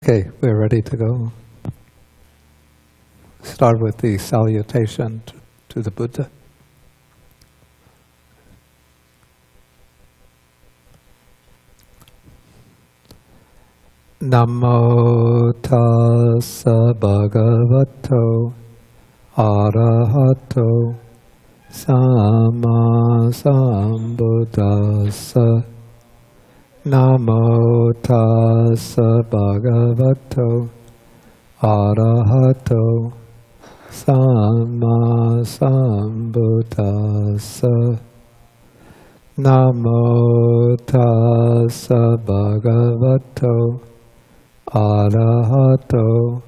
Okay, we're ready to go. Start with the salutation to the Buddha. Namo tassa bhagavato arahato samma sambuddhassa. Namo tassa bhagavato arahato samma sambuddhassa. Namo tassa bhagavato arahato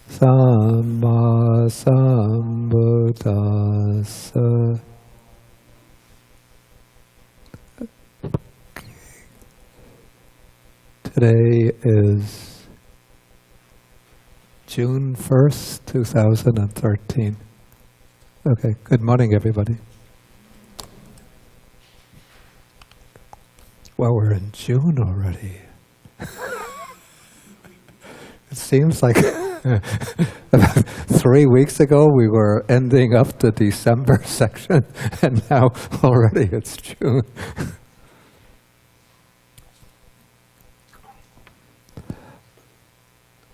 samma sambuddhassa. Today is June 1st, 2013. Okay, good morning, everybody. Well, we're in June already. It seems like about 3 weeks ago we were ending up the December section, and now already it's June.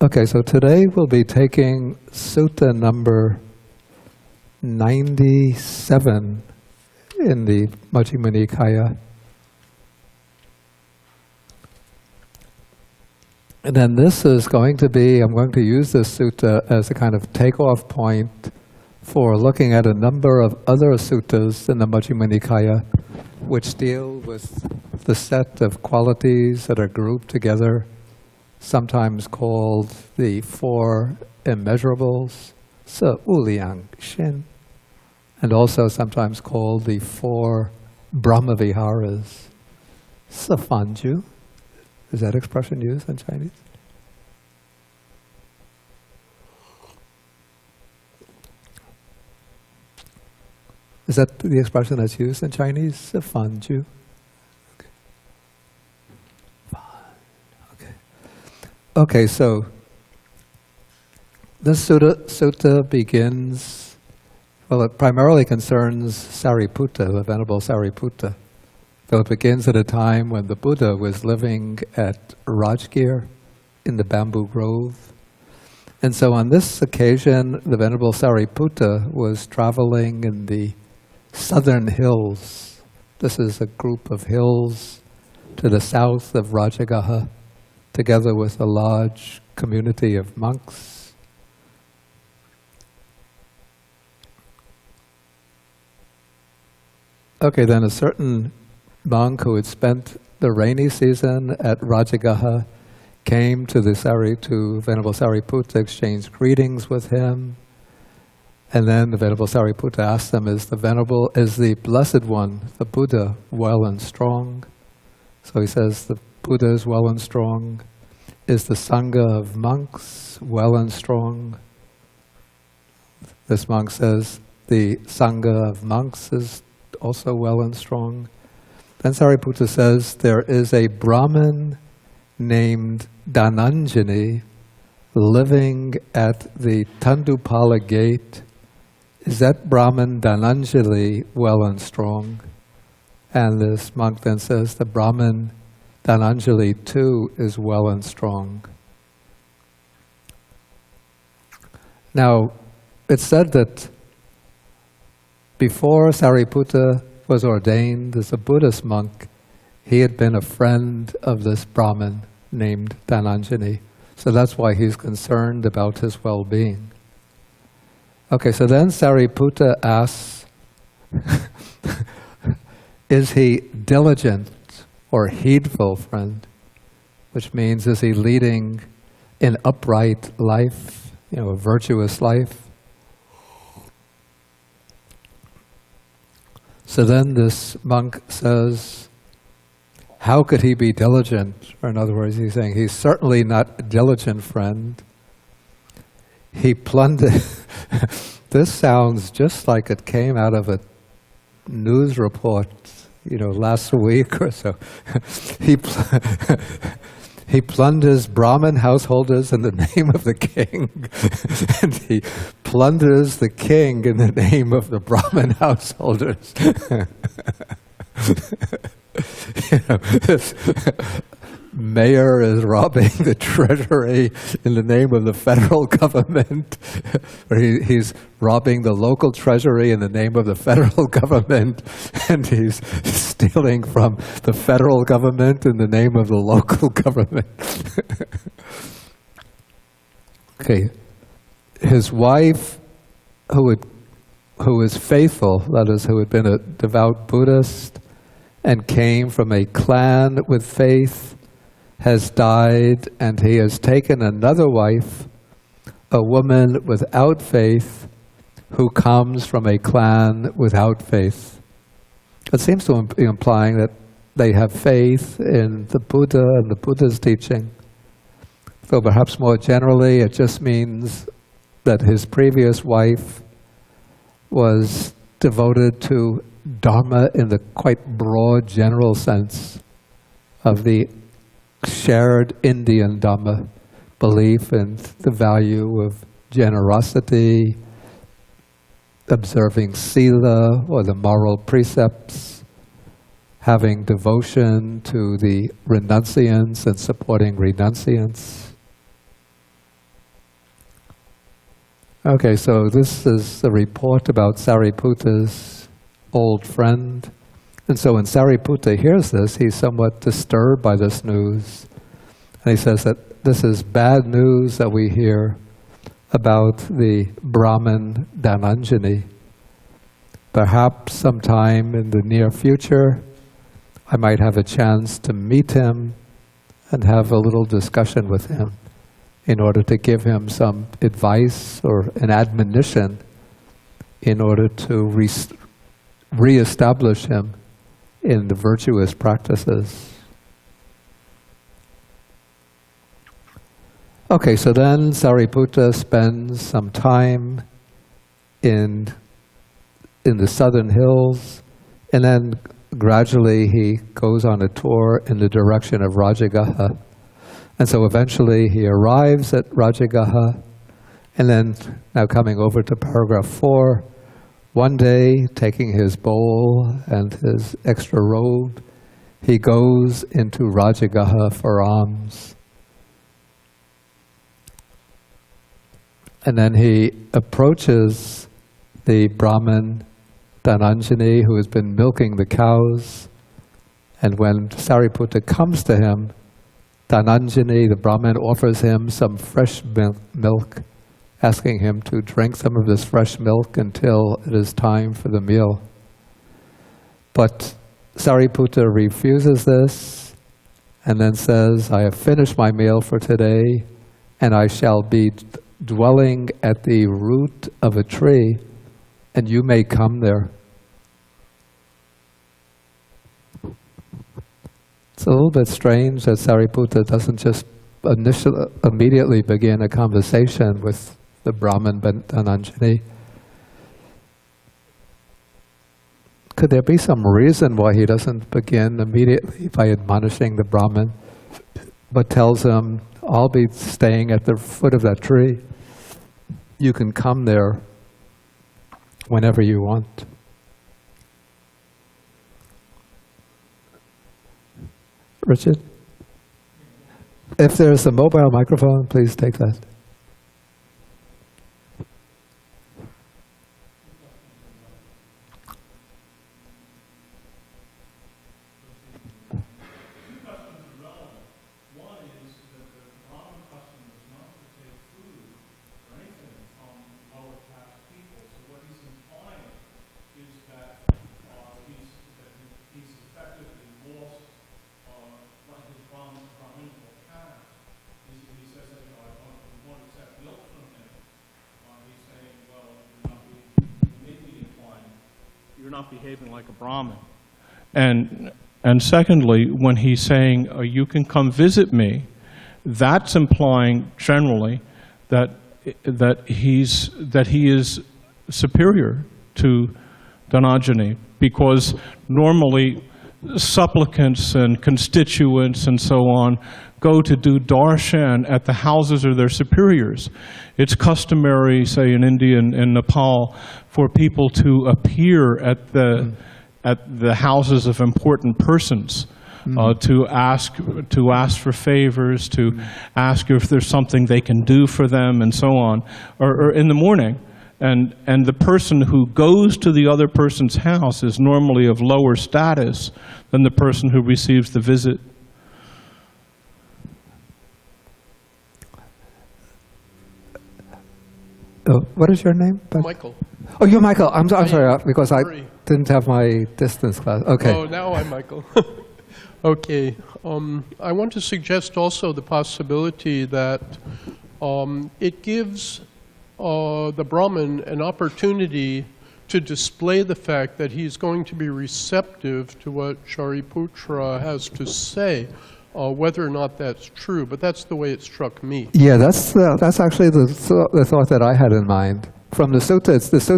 Okay, so today we'll be taking Sutta number 97 in the Majjhima Nikaya. And then this is going to be, I'm going to use this sutta as a kind of takeoff point for looking at a number of other suttas in the Majjhima Nikaya which deal with the set of qualities that are grouped together, sometimes called the Four Immeasurables, Se Uliang Shin, and also sometimes called the Four Brahmaviharas, Se Fanju. Is that expression used in Chinese? Is that the expression that's used in Chinese? Se Fanju. Okay, so this sutta begins, well, it primarily concerns Sariputta, the Venerable Sariputta. So it begins at a time when the Buddha was living at Rajgir in the bamboo grove. And so on this occasion, the Venerable Sariputta was traveling in the southern hills. This is a group of hills to the south of Rajagaha, together with a large community of monks. Okay, then a certain monk who had spent the rainy season at Rajagaha came to Venerable Sariputta, exchanged greetings with him, and then the Venerable Sariputta asked him, is the Blessed One, the Buddha, well and strong? So he says, the Buddha is well and strong. Is the Sangha of monks well and strong? This monk says, the Sangha of monks is also well and strong. Then Sariputta says, there is a Brahmin named Dhananjani living at the Tandupala gate. Is that Brahmin Dhananjali well and strong? And this monk then says, the Brahmin Dhananjali too is well and strong. Now, it's said that before Sariputta was ordained as a Buddhist monk, he had been a friend of this Brahmin named Dhananjani. So that's why he's concerned about his well-being. Okay, so then Sariputta asks, is he diligent or heedful friend? Which means, is he leading an upright life, a virtuous life? So then this monk says, how could he be diligent? Or in other words, he's saying, he's certainly not a diligent friend. He plundered. This sounds just like it came out of a news report, last week or so. He plunders Brahmin householders in the name of the king, and he plunders the king in the name of the Brahmin householders. This mayor is robbing the treasury in the name of the federal government, or he's robbing the local treasury in the name of the federal government, and he's stealing from the federal government in the name of the local government. Okay, his wife, who is faithful, that is, who had been a devout Buddhist and came from a clan with faith, has died, and he has taken another wife, a woman without faith, who comes from a clan without faith. It seems to be implying that they have faith in the Buddha and the Buddha's teaching. So perhaps more generally, it just means that his previous wife was devoted to Dharma in the quite broad general sense of the shared Indian Dhamma, belief in the value of generosity, observing sila or the moral precepts, having devotion to the renunciants and supporting renunciants. Okay, so this is a report about Sariputta's old friend. And so when Sariputta hears this, he's somewhat disturbed by this news. And he says that this is bad news that we hear about the Brahmin Dhananjani. Perhaps sometime in the near future, I might have a chance to meet him and have a little discussion with him in order to give him some advice or an admonition in order to re-establish him in the virtuous practices. Okay, so then Sariputta spends some time in the southern hills, and then gradually he goes on a tour in the direction of Rajagaha. And so eventually he arrives at Rajagaha, and then, now coming over to paragraph 4, one day, taking his bowl and his extra robe, he goes into Rajagaha for alms. And then he approaches the Brahmin Dhananjani, who has been milking the cows. And when Sariputta comes to him, Dhananjani, the Brahmin, offers him some fresh milk, asking him to drink some of this fresh milk until it is time for the meal. But Sariputta refuses this and then says, I have finished my meal for today, and I shall be dwelling at the root of a tree, and you may come there. It's a little bit strange that Sariputta doesn't just immediately begin a conversation with the Brahmin Dhananjani. Could there be some reason why he doesn't begin immediately by admonishing the Brahmin, but tells him, I'll be staying at the foot of that tree. You can come there whenever you want. Richard? If there's a mobile microphone, please take that. You're not behaving like a Brahmin. And secondly, when he's saying, you can come visit me, that's implying generally that he is superior to Dhananjani, because normally supplicants and constituents and so on go to do darshan at the houses of their superiors. It's customary, say in India and in Nepal, for people to appear at the houses of important persons, to ask for favors, to ask if there's something they can do for them, and so on, or in the morning. And the person who goes to the other person's house is normally of lower status than the person who receives the visit. What is your name? Michael. Oh, you're Michael. I'm sorry, because I didn't have my distance class. Okay. Oh, now I'm Michael. Okay. I want to suggest also the possibility that it gives the Brahmin an opportunity to display the fact that he's going to be receptive to what Shariputra has to say, whether or not that's true. But that's the way it struck me. Yeah, that's actually the thought that I had in mind. From the sutta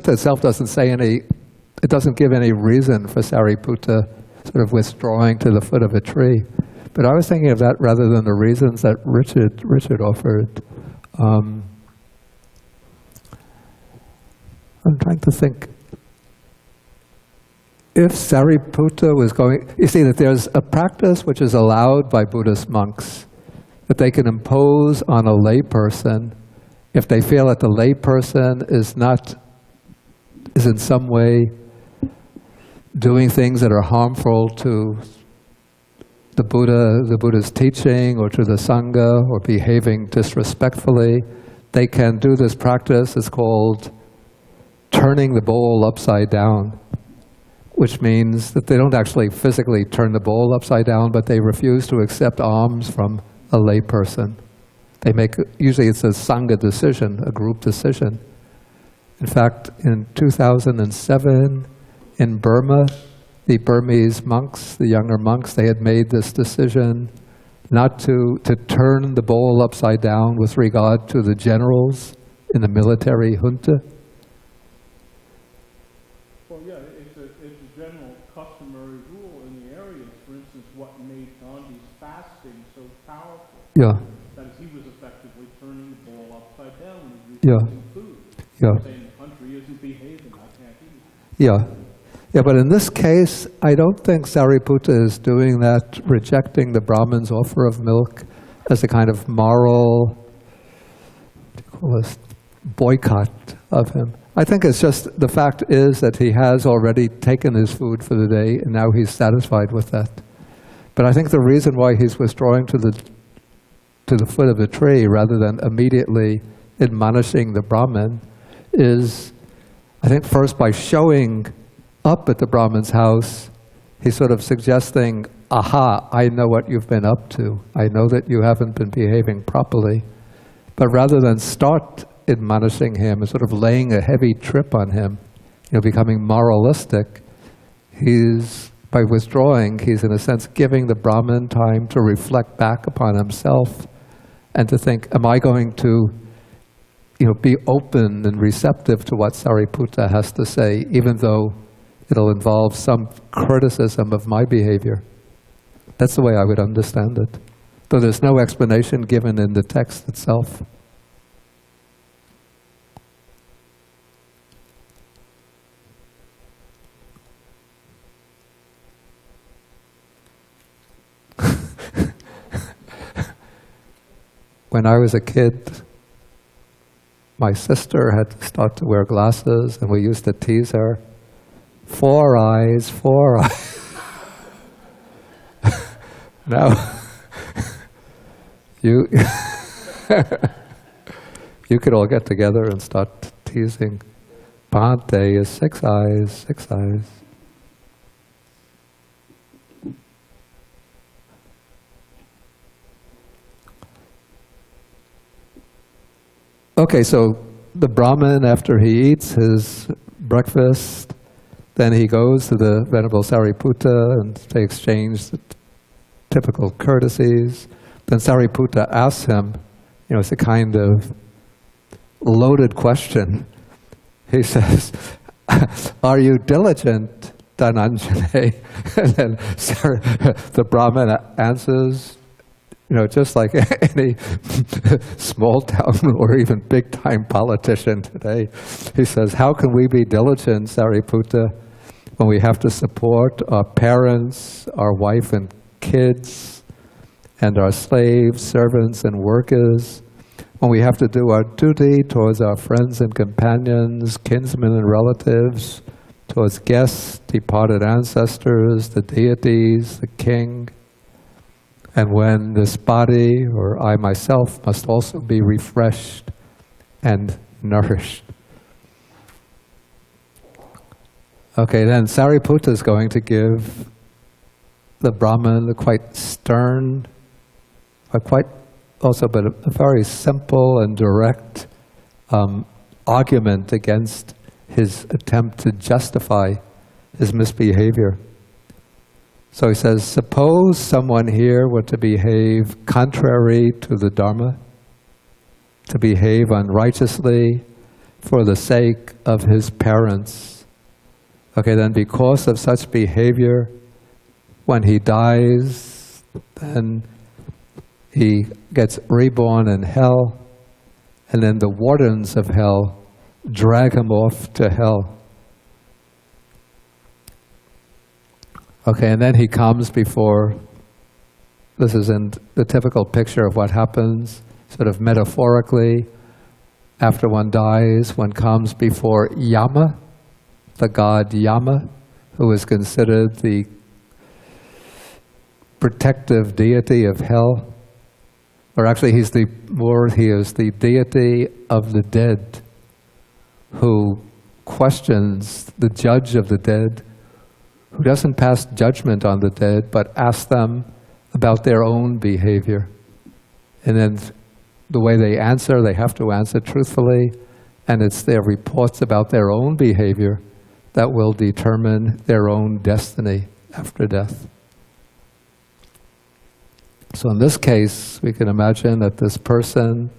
itself doesn't say it doesn't give any reason for Sariputta sort of withdrawing to the foot of a tree. But I was thinking of that rather than the reasons that Richard offered. I'm trying to think. If Sariputta was going, you see that there's a practice which is allowed by Buddhist monks, that they can impose on a lay person if they feel that the lay person is in some way doing things that are harmful to the Buddha's teaching, or to the Sangha, or behaving disrespectfully. They can do this practice. It's called turning the bowl upside down, which means that they don't actually physically turn the bowl upside down, but they refuse to accept alms from a lay person. They make, usually it's a Sangha decision, a group decision. In fact, in 2007, in Burma, the Burmese monks, the younger monks, they had made this decision not to turn the bowl upside down with regard to the generals in the military junta. Well, yeah, it's a general customary rule in the area. For instance, what made Gandhi's fasting so powerful? Yeah. That is, he was effectively turning the bowl upside down when he was Yeah. eating food. Yeah. Saying the country isn't behaving, I can't eat. Yeah. Yeah, but in this case, I don't think Sariputta is doing that, rejecting the Brahmin's offer of milk as a kind of moral, what do you call this, boycott of him. I think it's just, the fact is that he has already taken his food for the day, and now he's satisfied with that. But I think the reason why he's withdrawing to the foot of the tree rather than immediately admonishing the Brahmin is, I think, first by showing up at the Brahmin's house, he's sort of suggesting, aha, I know what you've been up to. I know that you haven't been behaving properly. But rather than start admonishing him and sort of laying a heavy trip on him, becoming moralistic, by withdrawing, he's in a sense giving the Brahmin time to reflect back upon himself and to think, am I going to be open and receptive to what Sariputta has to say, even though it'll involve some criticism of my behavior. That's the way I would understand it, though there's no explanation given in the text itself. When I was a kid, my sister had to start to wear glasses, and we used to tease her. 4 eyes, 4 eyes. Now, you could all get together and start teasing. Bhante is 6 eyes, 6 eyes. Okay, so the Brahmin, after he eats his breakfast, then he goes to the Venerable Sariputta and they exchange the typical courtesies. Then Sariputta asks him, it's a kind of loaded question. He says, are you diligent Dhananjani. And then the Brahmin answers, just like any small town or even big time politician today. He says, how can we be diligent, Sariputta, when we have to support our parents, our wife and kids, and our slaves, servants, and workers, when we have to do our duty towards our friends and companions, kinsmen and relatives, towards guests, departed ancestors, the deities, the king, and when this body, or I myself, must also be refreshed and nourished. Okay, then Sariputta is going to give the Brahman a quite stern, but a very simple and direct argument against his attempt to justify his misbehavior. So he says, suppose someone here were to behave contrary to the Dharma, to behave unrighteously for the sake of his parents. Okay, then because of such behavior, when he dies, then he gets reborn in hell, and then the wardens of hell drag him off to hell. Okay, and then he comes before, this is in the typical picture of what happens, sort of metaphorically, after one dies, one comes before Yama, the god Yama, who is considered the protective deity of hell. Or actually, he is the deity of the dead, who questions the judge of the dead, who doesn't pass judgment on the dead, but asks them about their own behavior. And then the way they answer, they have to answer truthfully, and it's their reports about their own behavior that will determine their own destiny after death. So in this case, we can imagine that this person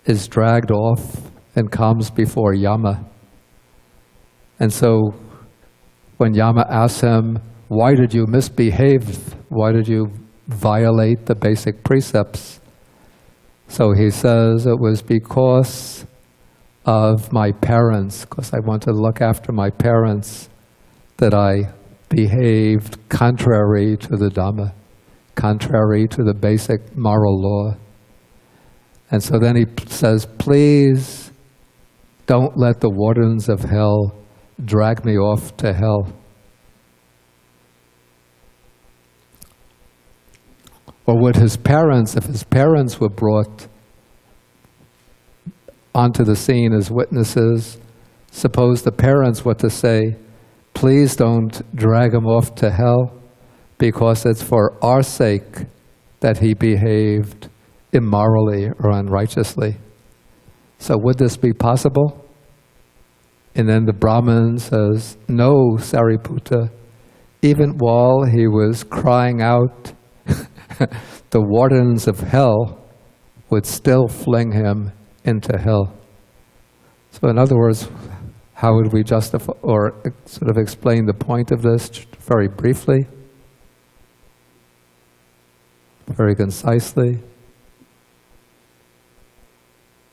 is dragged off and comes before Yama. And so when Yama asks him, why did you misbehave? Why did you violate the basic precepts? So he says, it was because of my parents, because I want to look after my parents, that I behaved contrary to the Dhamma, contrary to the basic moral law. And so then he says, please don't let the wardens of hell drag me off to hell. Or would his parents, if his parents were brought onto the scene as witnesses, suppose the parents were to say, please don't drag him off to hell, because it's for our sake that he behaved immorally or unrighteously. So would this be possible? And then the Brahmin says, no, Sariputta, even while he was crying out, the wardens of hell would still fling him into hell. So in other words, how would we justify or sort of explain the point of this very briefly, very concisely?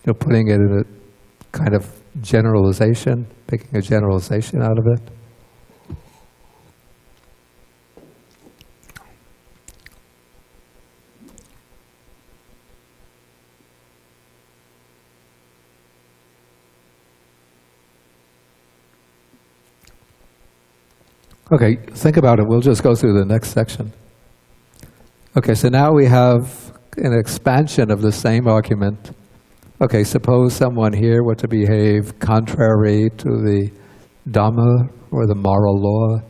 Putting it in a kind of generalization, making a generalization out of it. Okay, think about it. We'll just go through the next section. Okay, so now we have an expansion of the same argument. Okay, suppose someone here were to behave contrary to the Dhamma or the moral law,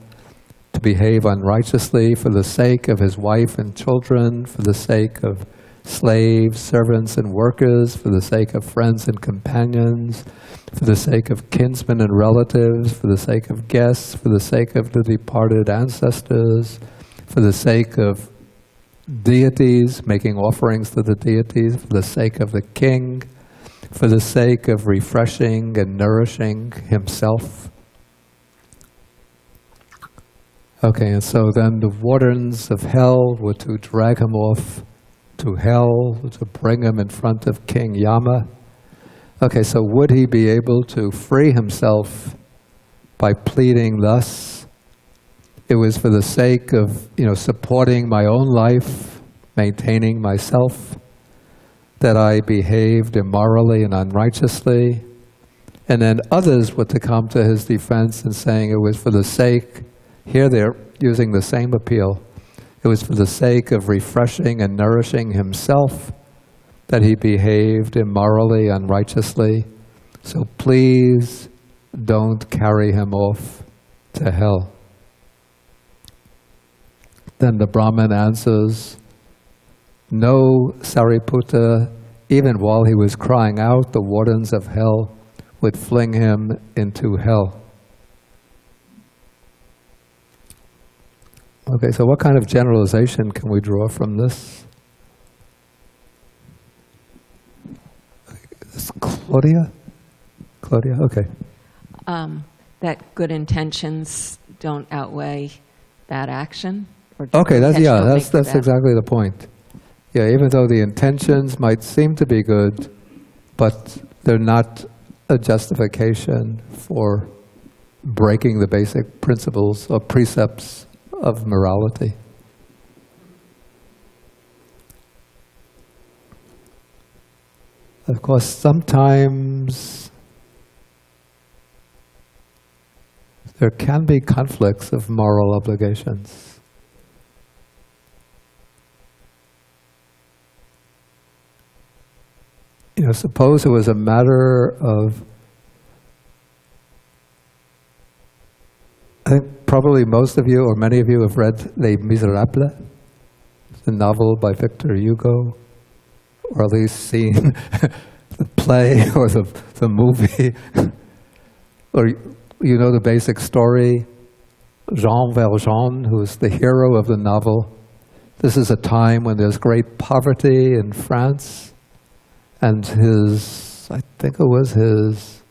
to behave unrighteously for the sake of his wife and children, for the sake of slaves, servants, and workers, for the sake of friends and companions, for the sake of kinsmen and relatives, for the sake of guests, for the sake of the departed ancestors, for the sake of deities, making offerings to the deities, for the sake of the king, for the sake of refreshing and nourishing himself. Okay, and so then the wardens of hell were to drag him off to hell, to bring him in front of King Yama. Okay, so would he be able to free himself by pleading thus? It was for the sake of, supporting my own life, maintaining myself, that I behaved immorally and unrighteously. And then others were to come to his defense and saying it was for the sake, here they're using the same appeal, it was for the sake of refreshing and nourishing himself that he behaved immorally, unrighteously. So please don't carry him off to hell. Then the Brahmin answers, no, Sariputta, even while he was crying out, the wardens of hell would fling him into hell. Okay, so what kind of generalization can we draw from this? Claudia? Claudia, okay. That good intentions don't outweigh bad action? Or Okay, that's bad? exactly the point. Yeah, even though the intentions might seem to be good, but they're not a justification for breaking the basic principles or precepts of morality. Of course, sometimes there can be conflicts of moral obligations. Suppose it was a matter of, I think probably most of you or many of you have read Les Miserables, the novel by Victor Hugo, or at least seen the play or the movie, or the basic story. Jean Valjean, who is the hero of the novel, this is a time when there's great poverty in France, and I think it was his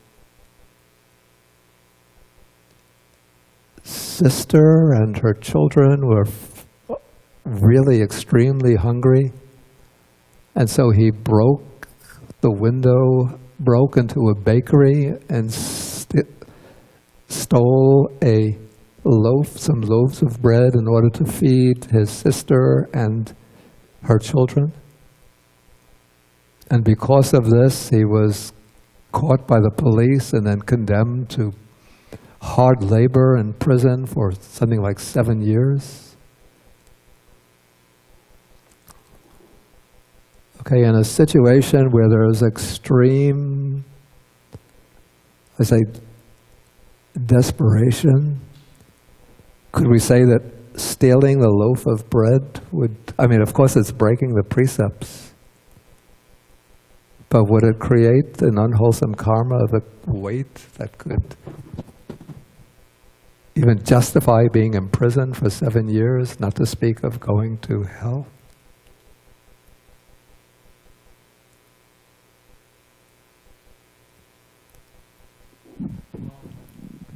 sister and her children were really extremely hungry. And so he broke the window, broke into a bakery and stole some loaves of bread in order to feed his sister and her children. And because of this, he was caught by the police and then condemned to hard labor in prison for something like 7 years. Okay, in a situation where there is extreme, desperation, could we say that stealing the loaf of bread would, of course it's breaking the precepts, but would it create an unwholesome karma of a weight that could even justify being imprisoned for 7 years, not to speak of going to hell?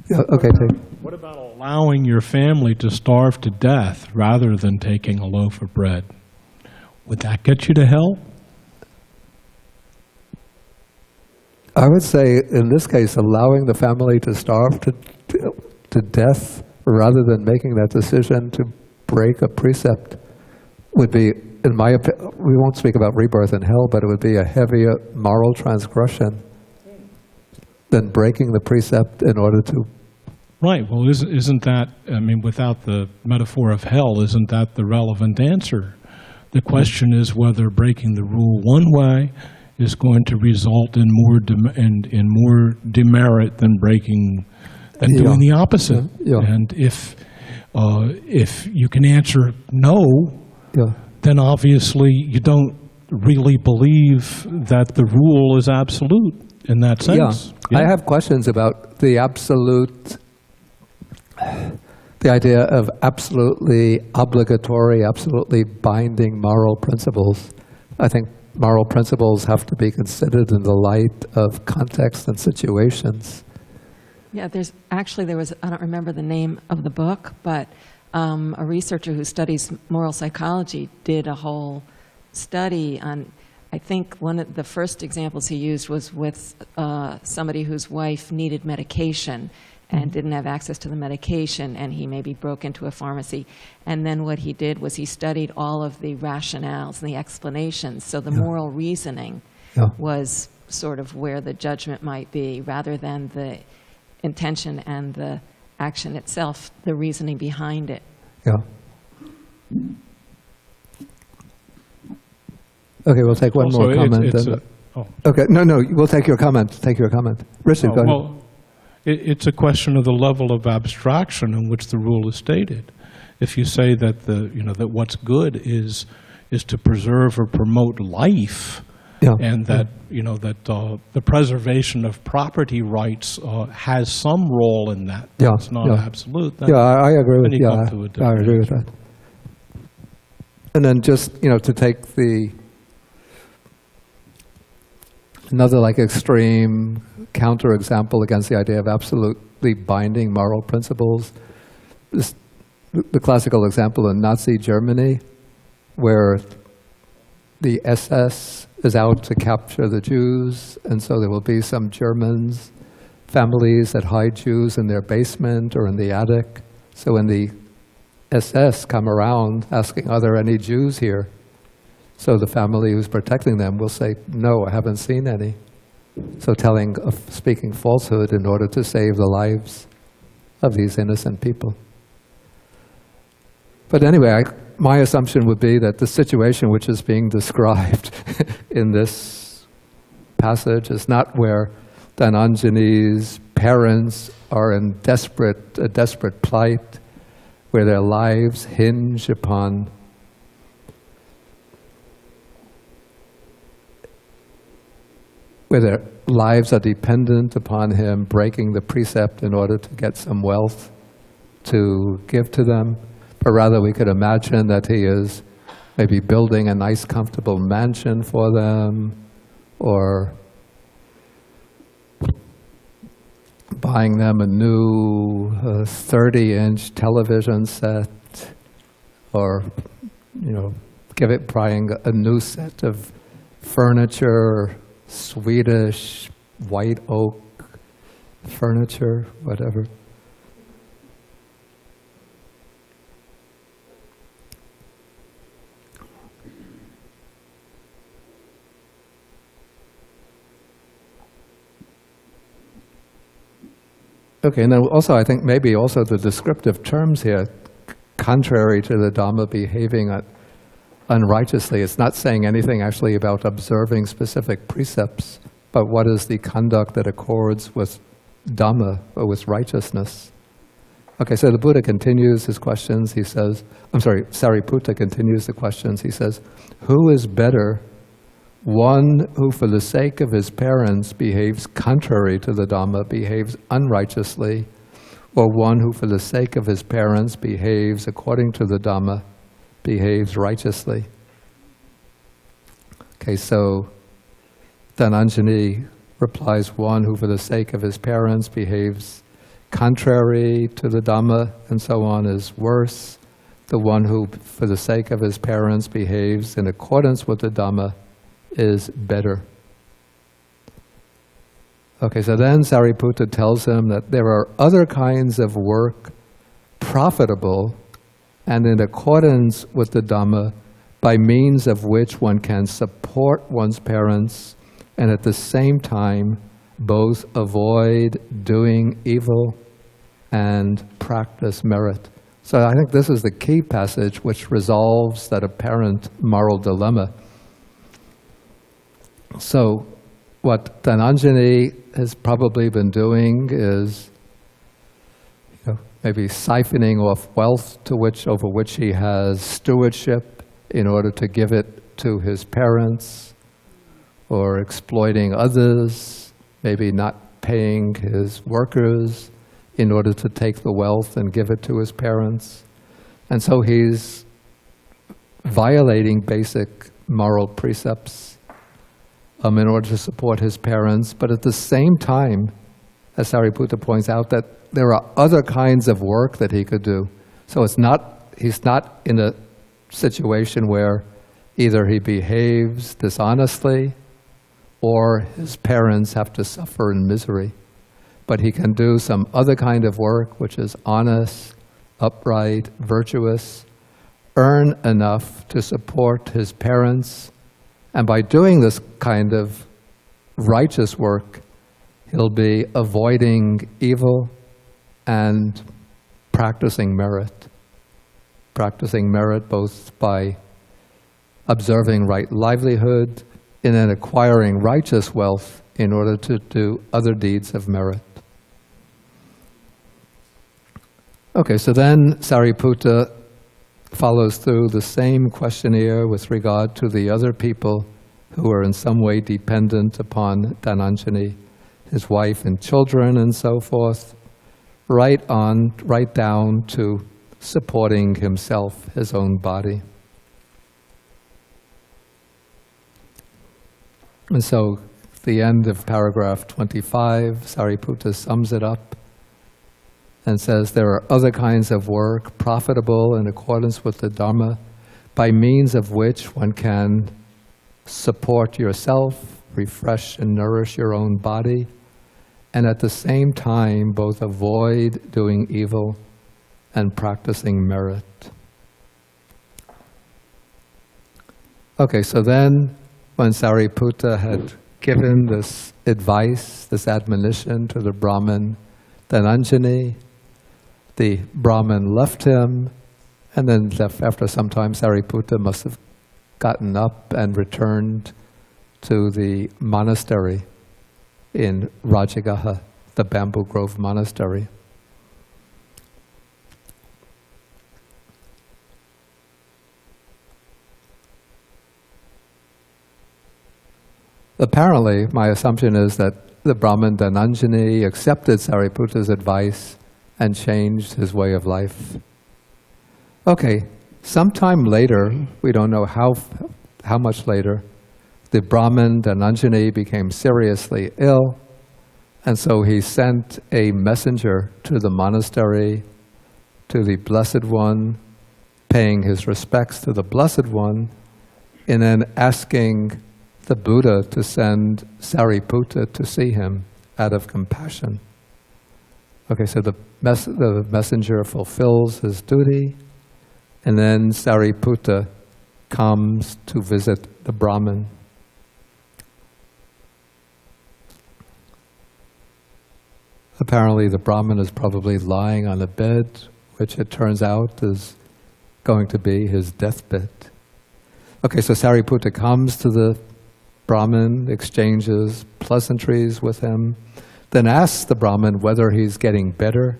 Yeah, okay, take. What about allowing your family to starve to death rather than taking a loaf of bread? Would that get you to hell? I would say, in this case, allowing the family to starve to death rather than making that decision to break a precept would be, in my opinion, we won't speak about rebirth in hell, but it would be a heavier moral transgression than breaking the precept in order to... Right. Well, isn't that, without the metaphor of hell, isn't that the relevant answer? The question is whether breaking the rule one way is going to result in more demerit than doing the opposite. Yeah. And if you can answer no, then obviously you don't really believe that the rule is absolute in that sense. Yeah. I have questions about the absolute, the idea of absolutely obligatory, absolutely binding moral principles. I think moral principles have to be considered in the light of context and situations. Yeah, there was, I don't remember the name of the book, but a researcher who studies moral psychology did a whole study on, I think one of the first examples he used was with somebody whose wife needed medication and didn't have access to the medication, and he maybe broke into a pharmacy. And then what he did was he studied all of the rationales and the explanations. So the moral reasoning was sort of where the judgment might be, rather than the intention and the action itself, the reasoning behind it. Yeah. Okay, we'll take one Also, more comment. Okay, no, we'll take your comment. Take your comment. Richard, go ahead. Well, it's a question of the level of abstraction in which the rule is stated. If you say that that what's good is to preserve or promote life, and that the preservation of property rights has some role in that. It's not absolute. I agree with you. I agree with that. And then just to take another extreme counterexample against the idea of absolutely binding moral principles. The classical example in Nazi Germany, where the SS is out to capture the Jews, and so there will be some Germans, families that hide Jews in their basement or in the attic. So when the SS come around asking, are there any Jews here? So the family who's protecting them will say, no, I haven't seen any. So speaking falsehood in order to save the lives of these innocent people. But anyway, my assumption would be that the situation which is being described in this passage is not where Dhananjani's parents are in a desperate plight, where their lives hinge upon where their lives are dependent upon him breaking the precept in order to get some wealth to give to them. But rather we could imagine that he is maybe building a nice comfortable mansion for them, or buying them a new 30-inch television set, or buying a new set of furniture, Swedish white oak furniture, whatever. Okay, and then also I think maybe also the descriptive terms here, contrary to the Dhamma behaving unrighteously, it's not saying anything actually about observing specific precepts, but what is the conduct that accords with Dhamma, or with righteousness. Okay, so the Buddha continues his questions. He says, Sariputta continues the questions. He says, who is better, one who for the sake of his parents behaves contrary to the Dhamma, behaves unrighteously, or one who for the sake of his parents behaves according to the Dhamma, behaves righteously? Okay, so Dhananjani replies, one who for the sake of his parents behaves contrary to the Dhamma and so on is worse. The one who for the sake of his parents behaves in accordance with the Dhamma is better. Okay, so then Sariputta tells him that there are other kinds of work profitable and in accordance with the Dhamma, by means of which one can support one's parents and at the same time both avoid doing evil and practice merit. So I think this is the key passage which resolves that apparent moral dilemma. So what Dhananjani has probably been doing is maybe siphoning off wealth over which he has stewardship in order to give it to his parents, or exploiting others, maybe not paying his workers in order to take the wealth and give it to his parents. And so he's violating basic moral precepts in order to support his parents, but at the same time, as Sariputta points out, that there are other kinds of work that he could do. So he's not in a situation where either he behaves dishonestly or his parents have to suffer in misery. But he can do some other kind of work which is honest, upright, virtuous, earn enough to support his parents, and by doing this kind of righteous work, he'll be avoiding evil and practicing merit. Practicing merit both by observing right livelihood and then acquiring righteous wealth in order to do other deeds of merit. Okay, so then Sariputta follows through the same questionnaire with regard to the other people who are in some way dependent upon Dhananjani, his wife and children and so forth, right down to supporting himself, his own body. And so, at the end of paragraph 25, Sariputta sums it up and says there are other kinds of work profitable in accordance with the Dharma, by means of which one can support yourself, refresh and nourish your own body, and at the same time both avoid doing evil and practicing merit. Okay, so then when Sariputta had given this advice, this admonition to the Brahmin Dhananjani, the Brahmin left him, and then after some time Sariputta must have gotten up and returned to the monastery in Rajagaha, the Bamboo Grove Monastery. Apparently, my assumption is that the Brahmin Dhananjani accepted Sariputta's advice and changed his way of life. Okay, sometime later, we don't know how much later, the Brahmin Dhananjani became seriously ill, and so he sent a messenger to the monastery, to the Blessed One, paying his respects to the Blessed One, and then asking the Buddha to send Sariputta to see him out of compassion. Okay, so the messenger fulfills his duty, and then Sariputta comes to visit the Brahmin. Apparently the Brahmin is probably lying on a bed, which it turns out is going to be his deathbed. Okay, so Sariputta comes to the Brahmin, exchanges pleasantries with him, then asks the Brahmin whether he's getting better,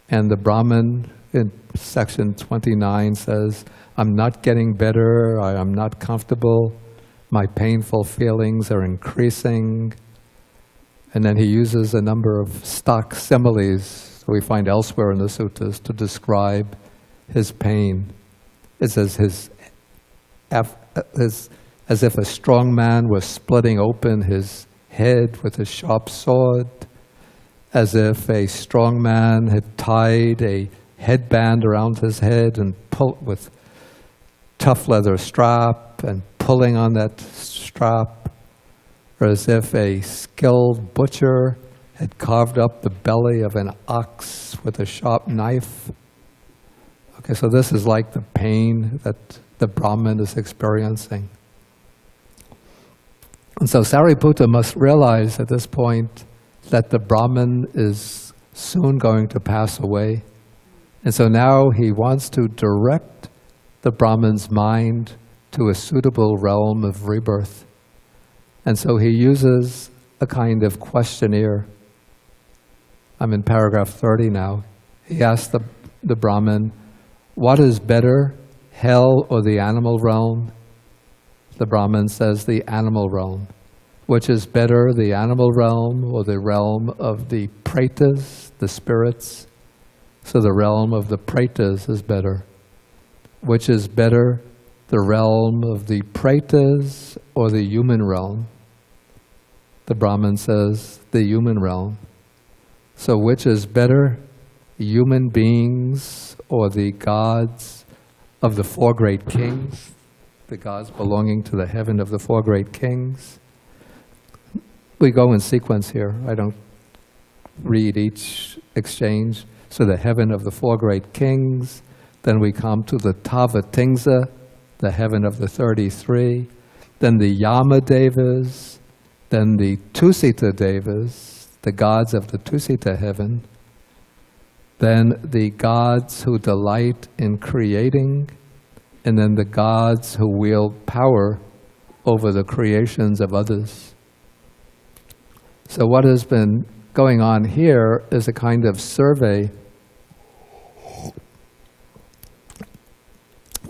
and the Brahmin in section 29 says, "I'm not getting better, I'm not comfortable, my painful feelings are increasing." And then he uses a number of stock similes that we find elsewhere in the suttas to describe his pain. It says as if a strong man was splitting open his head with a sharp sword, as if a strong man had tied a headband around his head and pulled with tough leather strap and pulling on that strap, or as if a skilled butcher had carved up the belly of an ox with a sharp knife. Okay, so this is like the pain that the Brahmin is experiencing. And so Sariputta must realize at this point that the Brahmin is soon going to pass away. And so now he wants to direct the Brahmin's mind to a suitable realm of rebirth. And so he uses a kind of questionnaire. I'm in paragraph 30 now. He asks the Brahmin, what is better, hell or the animal realm? The Brahmin says the animal realm. Which is better, the animal realm or the realm of the pretas, the spirits? So the realm of the pretas is better. Which is better, the realm of the pretas or the human realm? The Brahmin says the human realm. So which is better, human beings or the gods of the four great kings, the gods belonging to the heaven of the four great kings. We go in sequence here. I don't read each exchange. So the heaven of the four great kings, then we come to the Tavatingsa, the heaven of the 33, then the Yamadevas, then the Tusita Devas, the gods of the Tusita heaven, then the gods who delight in creating, and then the gods who wield power over the creations of others. So what has been going on here is a kind of survey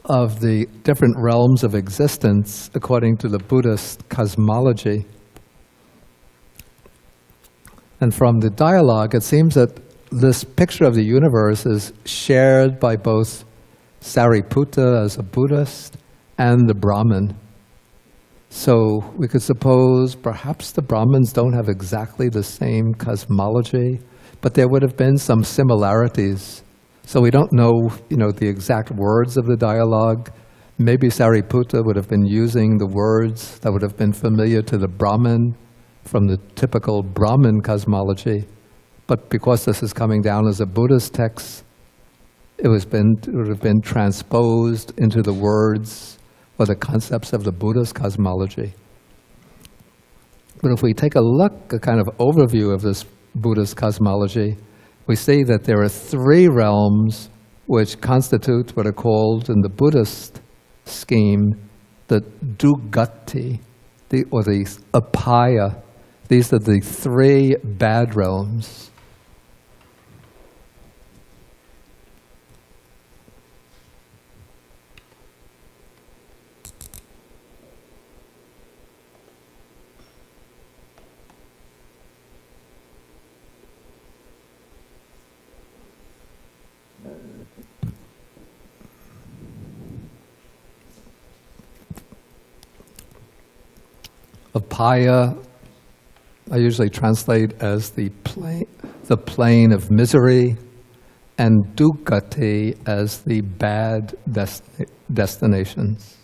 of the different realms of existence according to the Buddhist cosmology. And from the dialogue, it seems that this picture of the universe is shared by both Sariputta as a Buddhist and the Brahmin. So we could suppose perhaps the Brahmins don't have exactly the same cosmology, but there would have been some similarities. So we don't know, the exact words of the dialogue. Maybe Sariputta would have been using the words that would have been familiar to the Brahmin from the typical Brahmin cosmology. But because this is coming down as a Buddhist text, it would have been transposed into the words or the concepts of the Buddhist cosmology. But if we take a look, a kind of overview of this Buddhist cosmology, we see that there are three realms which constitute what are called in the Buddhist scheme the Dugati, or the Apaya. These are the three bad realms. Apaya, I usually translate as the plane of misery, and Dugati as the bad destinations.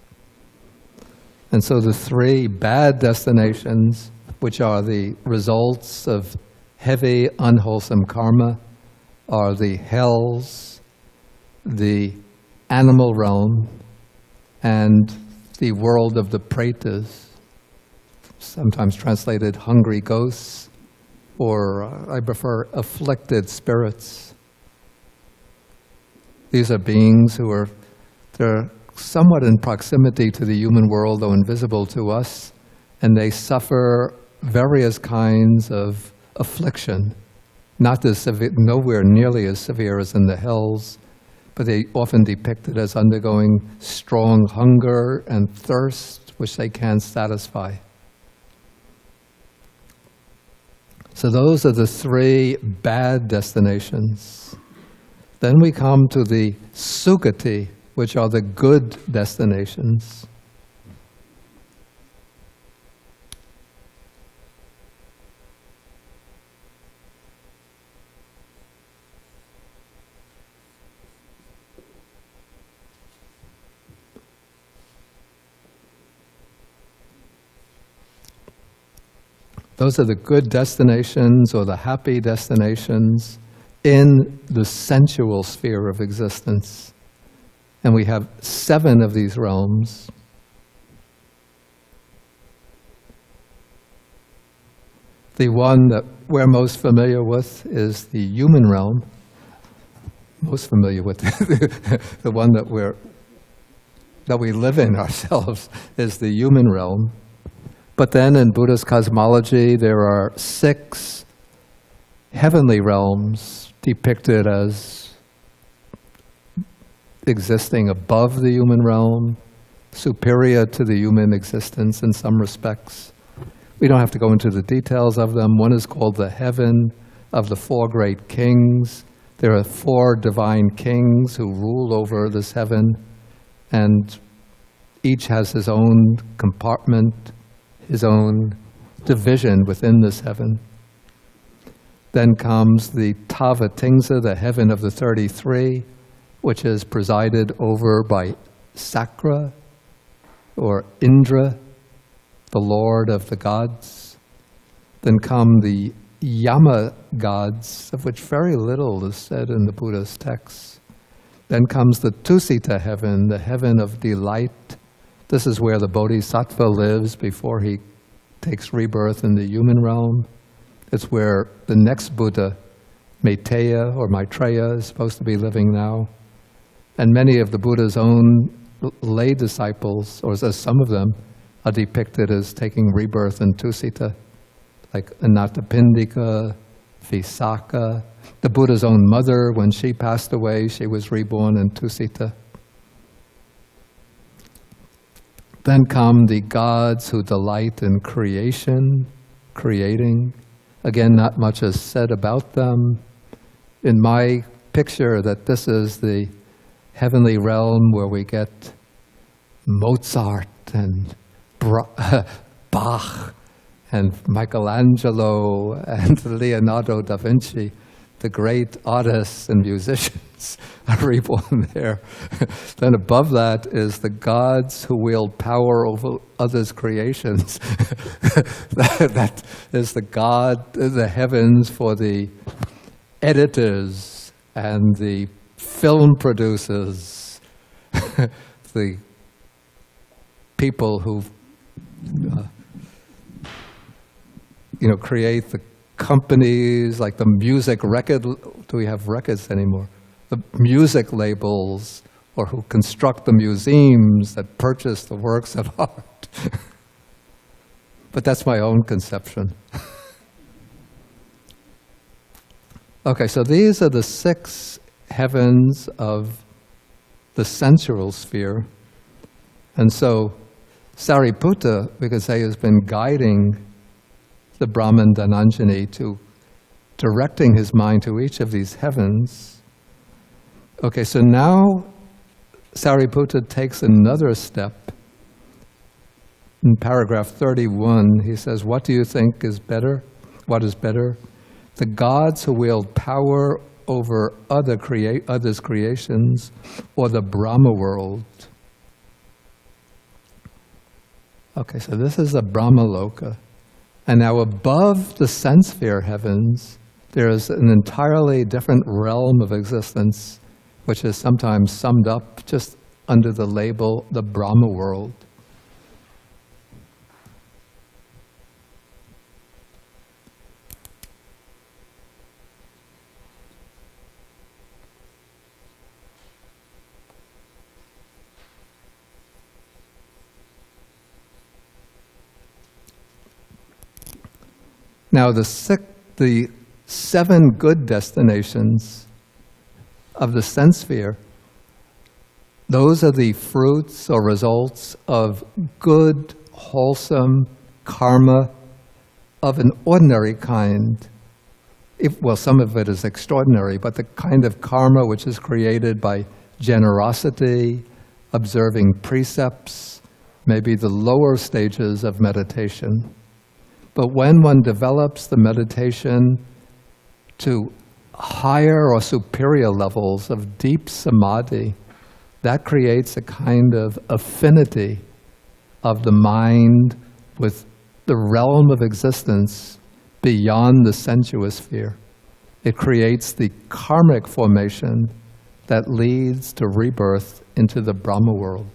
And so the three bad destinations, which are the results of heavy, unwholesome karma, are the hells, the animal realm, and the world of the pretas, sometimes translated hungry ghosts, or I prefer afflicted spirits. These are beings who they're somewhat in proximity to the human world, though invisible to us, and they suffer various kinds of affliction, not as severe, nowhere nearly as severe as in the hells, but they often depicted as undergoing strong hunger and thirst, which they can't satisfy. So those are the three bad destinations. Then we come to the Sugati, which are the good destinations. Those are the good destinations or the happy destinations in the sensual sphere of existence. And we have 7 of these realms. The one that we're most familiar with is the human realm. Most familiar with the one that we live in ourselves is the human realm. But then in Buddhist cosmology, there are 6 heavenly realms depicted as existing above the human realm, superior to the human existence in some respects. We don't have to go into the details of them. One is called the heaven of the 4 great kings. There are 4 divine kings who rule over this heaven, and each has his own compartment, his own division within this heaven. Then comes the Tavatingsa, the heaven of the 33, which is presided over by Sakra, or Indra, the lord of the gods. Then come the Yama gods, of which very little is said in the Buddha's texts. Then comes the Tusita heaven, the heaven of delight. This is where the Bodhisattva lives before he takes rebirth in the human realm. It's where the next Buddha, Maitreya or Maitreya, is supposed to be living now. And many of the Buddha's own lay disciples, or as some of them, are depicted as taking rebirth in Tusita, like Anathapindika, Visakha. The Buddha's own mother, when she passed away, she was reborn in Tusita. Then come the gods who delight in creation, creating. Again, not much is said about them. In my picture, that this is the heavenly realm where we get Mozart and Bach and Michelangelo and Leonardo da Vinci, the great artists and musicians are reborn there. Then above that is the gods who wield power over others' creations. That is the heavens for the editors and the film producers, the people who create the companies, like the music record. Do we have records anymore? The music labels, or who construct the museums that purchase the works of art. But that's my own conception. Okay, so these are the 6 heavens of the sensual sphere. And so Sariputta, we could say, has been guiding the Brahman Dhananjani to directing his mind to each of these heavens. Okay, so now Sariputta takes another step. In paragraph 31, he says, what do you think is better? What is better? The gods who wield power over others' creations, or the Brahma world? Okay, so this is a Brahma Loka. And now above the sense sphere heavens, there is an entirely different realm of existence, which is sometimes summed up just under the label, the Brahma world. Now the 7 good destinations of the sense sphere, those are the fruits or results of good, wholesome karma of an ordinary kind. Well, some of it is extraordinary, but the kind of karma which is created by generosity, observing precepts, maybe the lower stages of meditation. But when one develops the meditation to higher or superior levels of deep samadhi, that creates a kind of affinity of the mind with the realm of existence beyond the sensuous sphere. It creates the karmic formation that leads to rebirth into the Brahma world.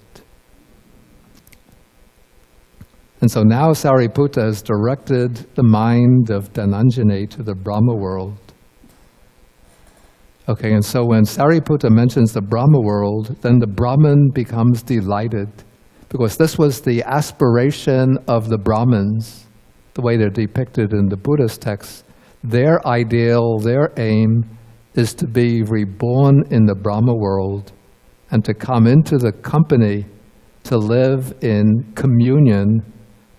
And so now Sariputta has directed the mind of Dhananjani to the Brahma world. Okay, and so when Sariputta mentions the Brahma world, then the Brahman becomes delighted, because this was the aspiration of the Brahmins, the way they're depicted in the Buddhist texts. Their ideal, their aim, is to be reborn in the Brahma world and to come into the company to live in communion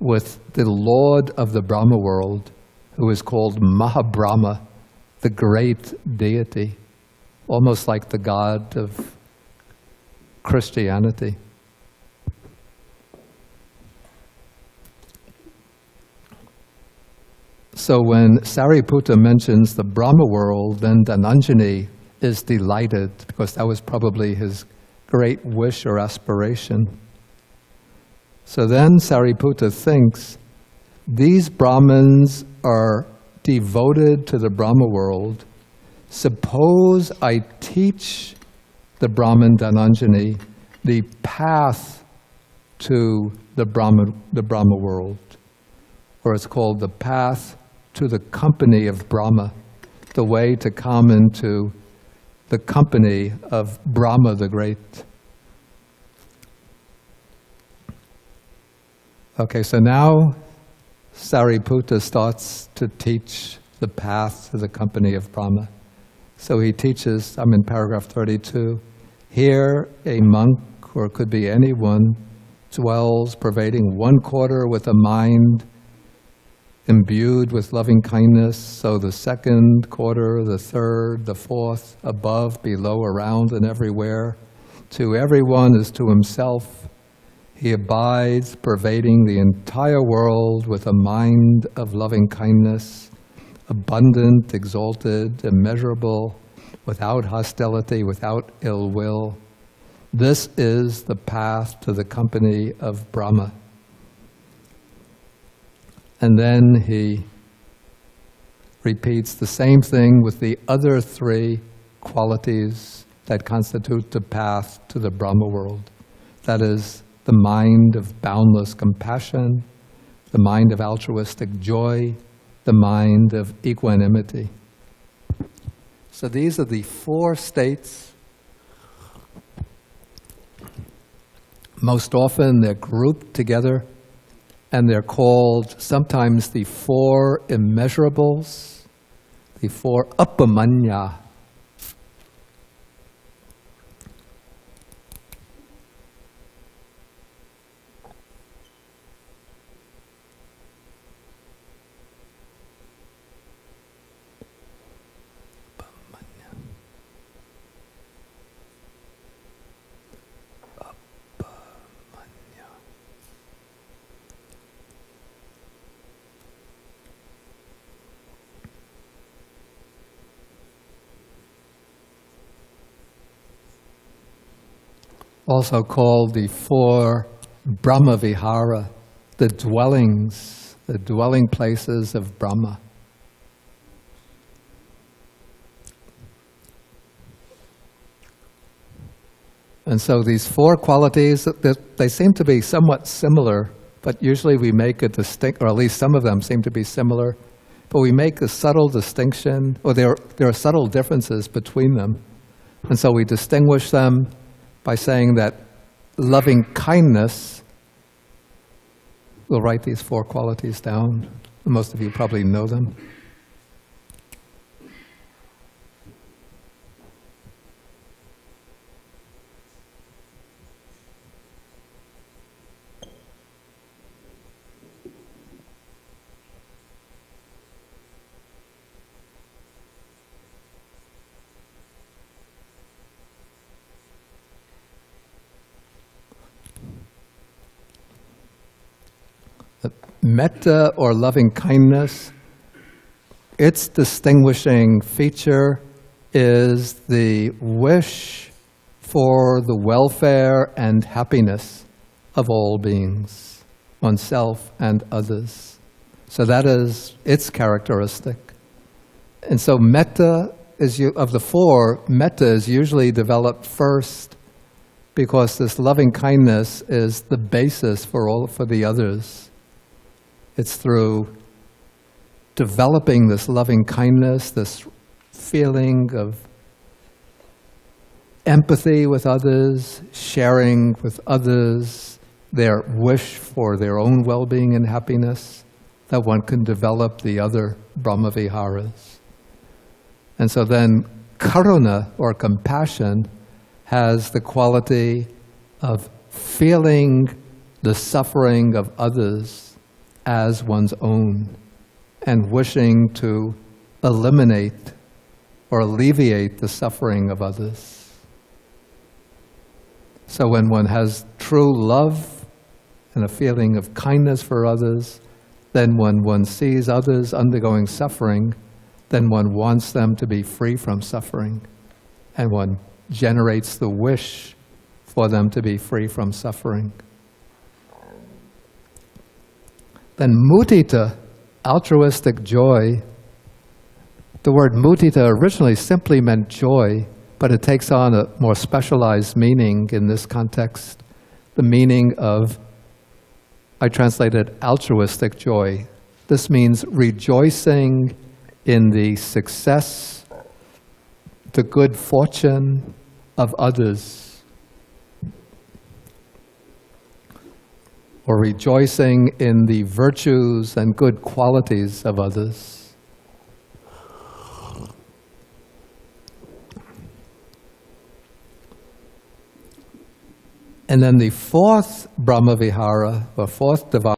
with the Lord of the Brahma world, who is called Mahabrahma, the great deity, almost like the God of Christianity. So when Sariputta mentions the Brahma world, then Dhananjani is delighted, because that was probably his great wish or aspiration. So then Sariputta thinks, these Brahmins are devoted to the Brahma world. Suppose I teach the Brahmin Dhananjani the path to the Brahma world, or it's called the path to the company of Brahma, the way to come into the company of Brahma the Great. Okay, so now Sariputta starts to teach the path to the company of Brahma. So he teaches, I'm in paragraph 32, here a monk, or it could be anyone, dwells pervading one quarter with a mind imbued with loving kindness, so the second quarter, the third, the fourth, above, below, around, and everywhere. To everyone as to himself, he abides, pervading the entire world with a mind of loving kindness, abundant, exalted, immeasurable, without hostility, without ill will. This is the path to the company of Brahma. And then he repeats the same thing with the other three qualities that constitute the path to the Brahma world. That is, the mind of boundless compassion, the mind of altruistic joy, the mind of equanimity. So these are the four states. Most often they're grouped together, and they're called sometimes the four immeasurables, the four uppamanya. Also called the four Brahma Vihara, the dwelling places of Brahma. And so these four qualities, they seem to be somewhat similar, but usually we make a distinct, or at least some of them seem to be similar, but we make a subtle distinction, or there are subtle differences between them. And so we distinguish them by saying that loving kindness, we'll write these four qualities down. Most of you probably know them. Metta, or loving kindness, its distinguishing feature is the wish for the welfare and happiness of all beings, oneself and others. So that is its characteristic. And so metta is, of the four, metta is usually developed first, because this loving kindness is the basis for the others. It's through developing this loving kindness, this feeling of empathy with others, sharing with others their wish for their own well-being and happiness, that one can develop the other Brahma Viharas. And so then karuna, or compassion, has the quality of feeling the suffering of others as one's own, and wishing to eliminate or alleviate the suffering of others. So when one has true love and a feeling of kindness for others, then when one sees others undergoing suffering, then one wants them to be free from suffering, and one generates the wish for them to be free from suffering. Then mudita, altruistic joy. The word mudita originally simply meant joy, but it takes on a more specialized meaning in this context. The meaning of, I translated altruistic joy. This means rejoicing in the success, the good fortune of others, or rejoicing in the virtues and good qualities of others. And then the fourth Brahmavihara, or fourth divine